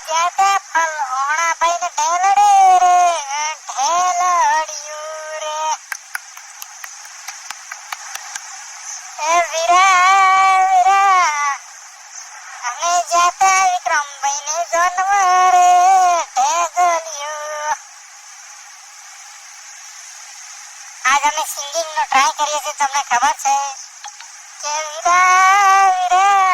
જાતા ફલોણા ભાઈને ઢેલડે રે ઢેલડિયું રે એ વીરા વીરા અમે જાતા વિક્રમભાઈને જોનવા રે ઢેગલિયું આજ અમે સિંગિંગ નો ટ્રાય કરીએ છીએ તમને ખબર છે કે વીરા વીરા